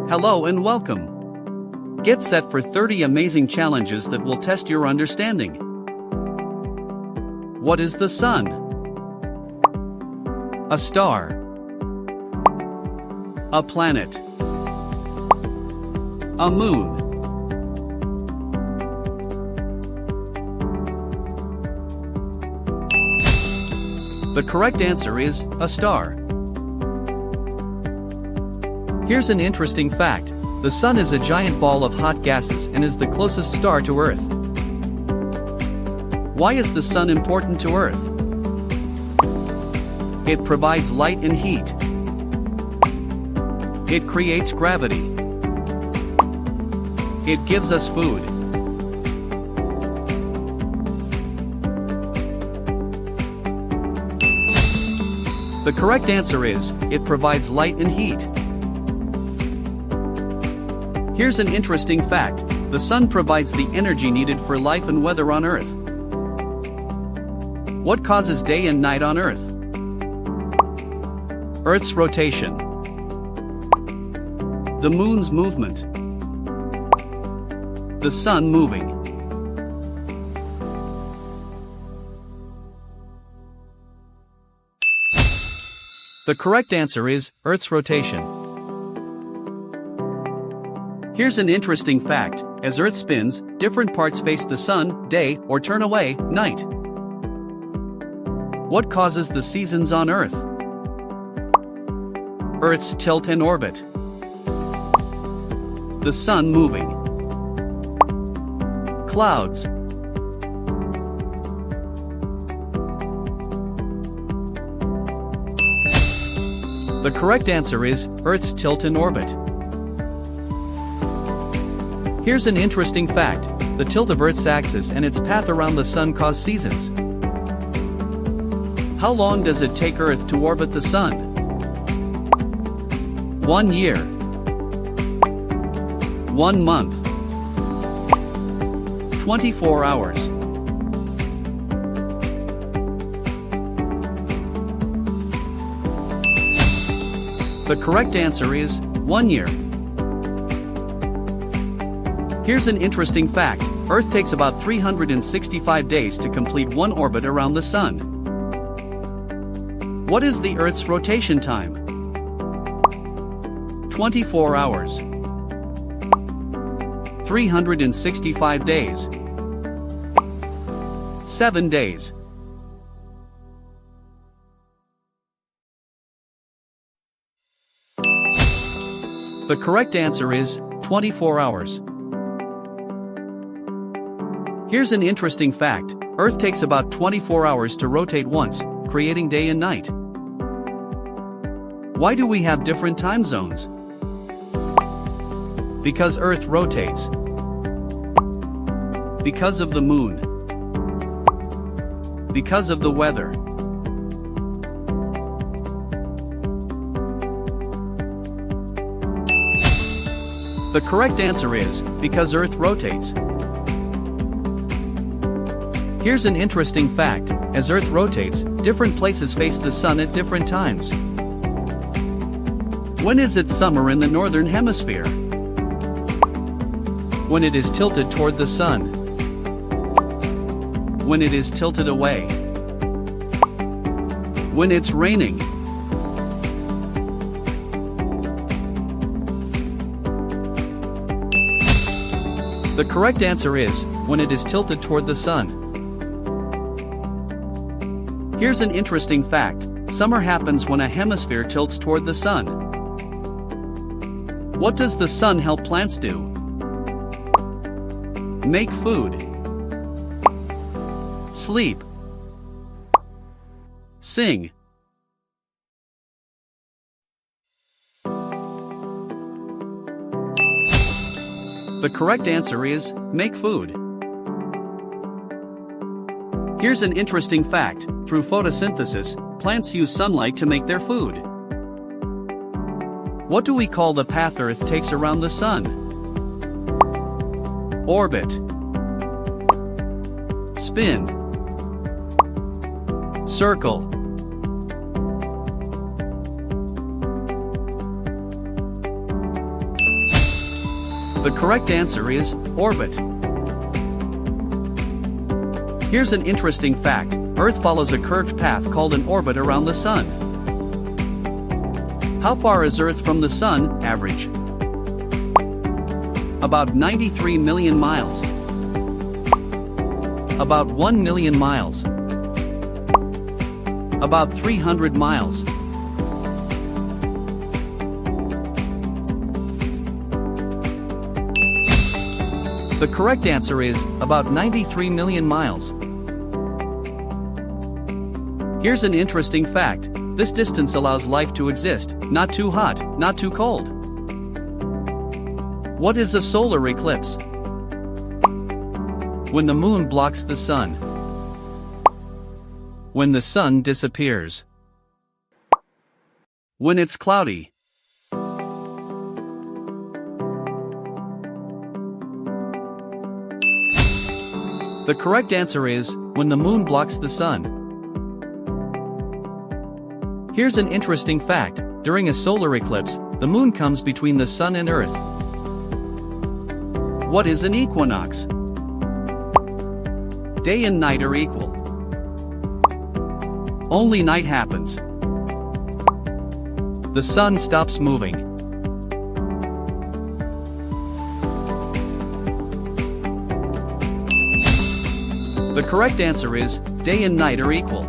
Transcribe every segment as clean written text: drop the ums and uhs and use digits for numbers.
Hello and welcome. Get set for 30 amazing challenges that will test your understanding. What is the sun? A star. A planet. A moon. The correct answer is a star. Here's an interesting fact. The sun is a giant ball of hot gases and is the closest star to Earth. Why is the sun important to Earth? It provides light and heat. It creates gravity. It gives us food. The correct answer is, it provides light and heat. Here's an interesting fact. The sun provides the energy needed for life and weather on Earth. What causes day and night on Earth? Earth's rotation. The moon's movement. The sun moving. The correct answer is Earth's rotation. Here's an interesting fact. As Earth spins, different parts face the sun, day, or turn away, night. What causes the seasons on Earth? Earth's tilt and orbit. The sun moving. Clouds. The correct answer is Earth's tilt and orbit. Here's an interesting fact. The tilt of Earth's axis and its path around the sun cause seasons. How long does it take Earth to orbit the sun? 1 year. 1 month. 24 hours. The correct answer is 1 year. Here's an interesting fact. Earth takes about 365 days to complete one orbit around the sun. What is the Earth's rotation time? 24 hours. 365 days. 7 days. The correct answer is 24 hours. Here's an interesting fact. Earth takes about 24 hours to rotate once, creating day and night. Why do we have different time zones? Because Earth rotates. Because of the moon. Because of the weather. The correct answer is, because Earth rotates. Here's an interesting fact. As Earth rotates, different places face the sun at different times. When is it summer in the northern hemisphere? When it is tilted toward the sun. When it is tilted away. When it's raining. The correct answer is, when it is tilted toward the sun. Here's an interesting fact. Summer happens when a hemisphere tilts toward the sun. What does the sun help plants do? Make food. Sleep. Sing. The correct answer is, make food. Here's an interesting fact. Through photosynthesis, plants use sunlight to make their food. What do we call the path Earth takes around the sun? Orbit. Spin. Circle. The correct answer is orbit. Here's an interesting fact. Earth follows a curved path called an orbit around the Sun. How far is Earth from the Sun, average? About 93 million miles. About 1 million miles. About 300 miles. The correct answer is about 93 million miles. Here's an interesting fact. This distance allows life to exist, not too hot, not too cold. What is a solar eclipse? When the moon blocks the sun. When the sun disappears. When it's cloudy. The correct answer is when the moon blocks the sun. Here's an interesting fact. During a solar eclipse, the moon comes between the sun and Earth. What is an equinox? Day and night are equal. Only night happens. The sun stops moving. The correct answer is, day and night are equal.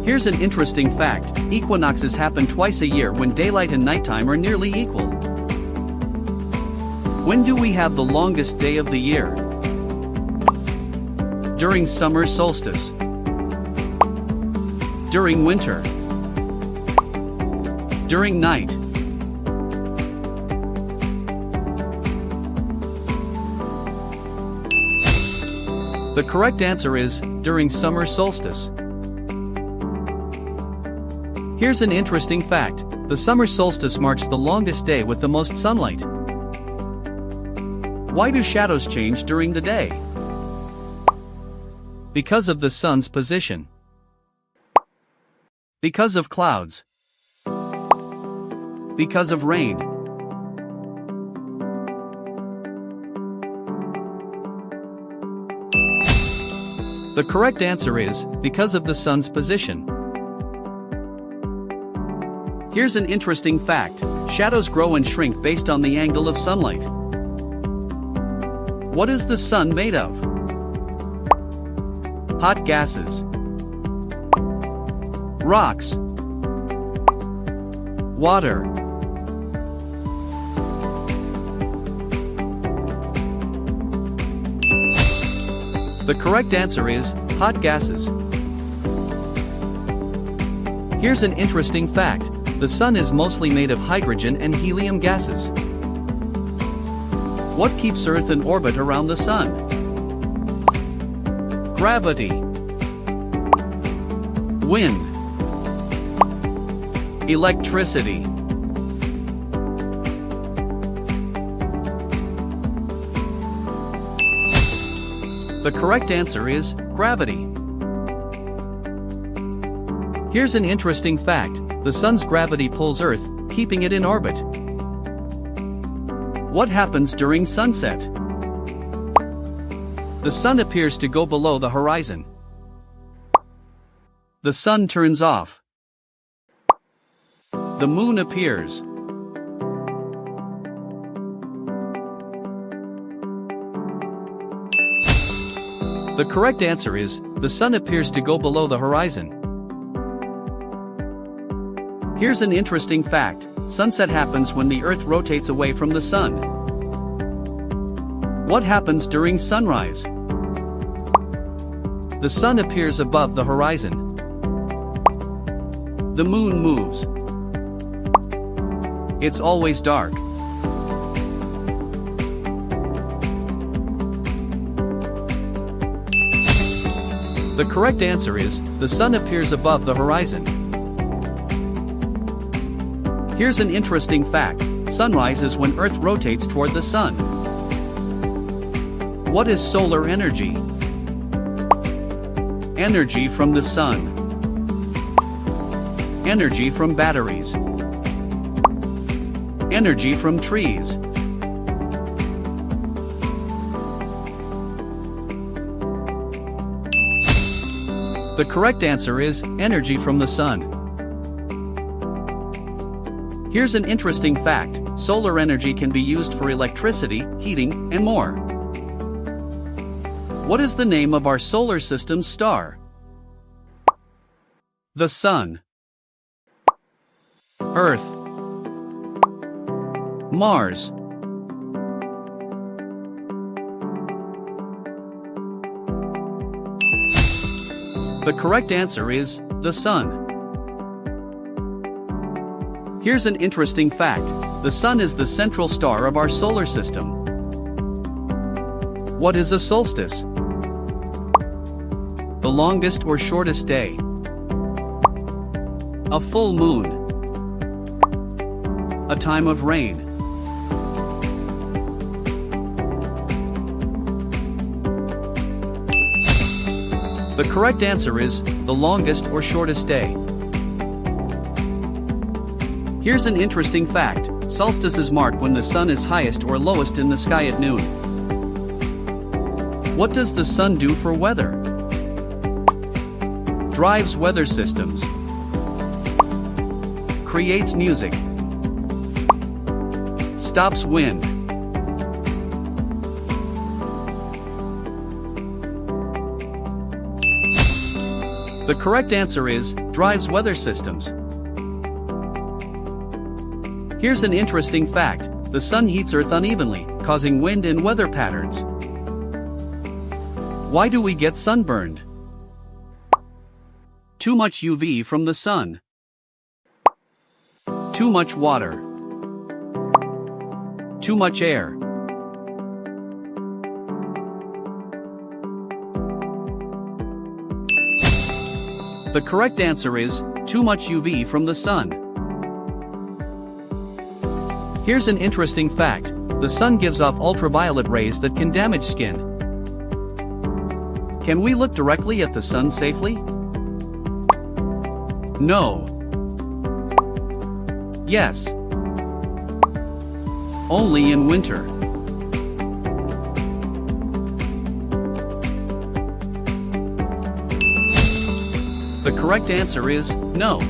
Here's an interesting fact. Equinoxes happen twice a year when daylight and nighttime are nearly equal. When do we have the longest day of the year? During summer solstice. During winter. During night. The correct answer is, during summer solstice. Here's an interesting fact. The summer solstice marks the longest day with the most sunlight. Why do shadows change during the day? Because of the sun's position. Because of clouds. Because of rain. The correct answer is, because of the sun's position. Here's an interesting fact. Shadows grow and shrink based on the angle of sunlight. What is the sun made of? Hot gases. Rocks. Water. The correct answer is, hot gases. Here's an interesting fact. The sun is mostly made of hydrogen and helium gases. What keeps Earth in orbit around the sun? Gravity. Wind. Electricity. The correct answer is, gravity. Here's an interesting fact. The sun's gravity pulls Earth, keeping it in orbit. What happens during sunset? The sun appears to go below the horizon. The sun turns off. The moon appears. The correct answer is, the sun appears to go below the horizon. Here's an interesting fact. Sunset happens when the Earth rotates away from the sun. What happens during sunrise? The sun appears above the horizon. The moon moves. It's always dark. The correct answer is, the sun appears above the horizon. Here's an interesting fact. Sunrise is when Earth rotates toward the sun. What is solar energy? Energy from the sun. Energy from batteries. Energy from trees. The correct answer is energy from the sun. Here's an interesting fact: solar energy can be used for electricity, heating, and more. What is the name of our solar system's star? The Sun, Earth, Mars. The correct answer is the Sun. Here's an interesting fact: the Sun is the central star of our solar system. What is a solstice? The longest or shortest day. A full moon. A time of rain. The correct answer is the longest or shortest day. Here's an interesting fact: solstice is marked when the sun is highest or lowest in the sky at noon. What does the sun do for weather? Drives weather systems. Creates music. Stops wind. The correct answer is drives weather systems. Here's an interesting fact: the sun heats Earth unevenly, causing wind and weather patterns. Why do we get sunburned? Too much UV from the sun. Too much water. Too much air. The correct answer is too much UV from the sun. Here's an interesting fact: the sun gives off ultraviolet rays that can damage skin. Can we look directly at the sun safely? No. Yes. Only in winter. The correct answer is no.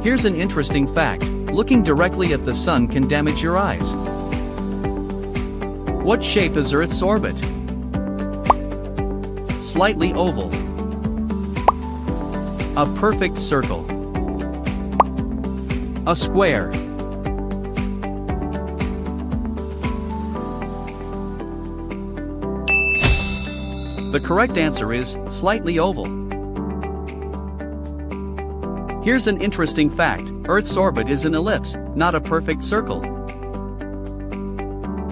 Here's an interesting fact: looking directly at the sun can damage your eyes. What shape is Earth's orbit? Slightly oval. A perfect circle. A square. The correct answer is slightly oval. Here's an interesting fact: Earth's orbit is an ellipse, not a perfect circle.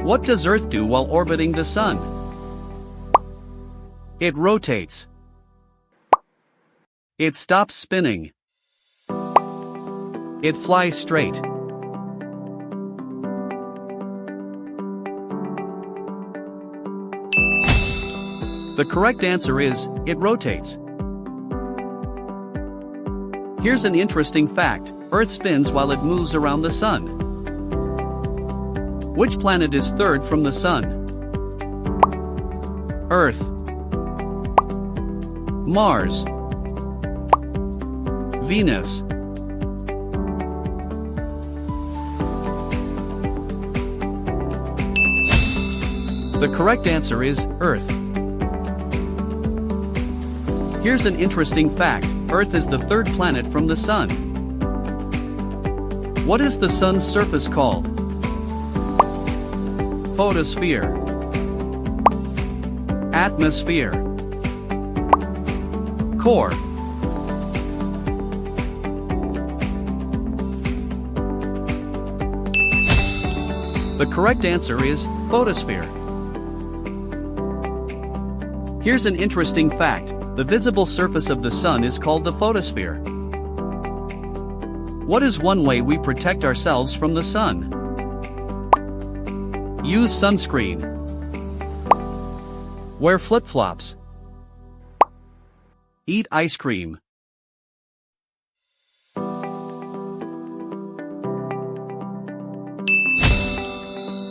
What does Earth do while orbiting the sun? It rotates. It stops spinning. It flies straight. The correct answer is, it rotates. Here's an interesting fact: Earth spins while it moves around the sun. Which planet is third from the sun? Earth, Mars, Venus. The correct answer is Earth. Here's an interesting fact: Earth is the third planet from the sun. What is the sun's surface called? Photosphere, atmosphere, core. The correct answer is photosphere. Here's an interesting fact: the visible surface of the sun is called the photosphere. What is one way we protect ourselves from the sun? Use sunscreen. Wear flip-flops. Eat ice cream.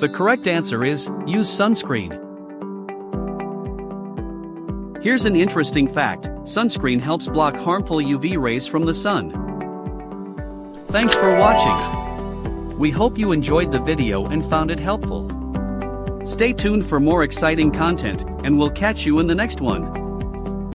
The correct answer is, use sunscreen. Here's an interesting fact, sunscreen helps block harmful UV rays from the sun. Thanks for watching. We hope you enjoyed the video and found it helpful. Stay tuned for more exciting content, and we'll catch you in the next one.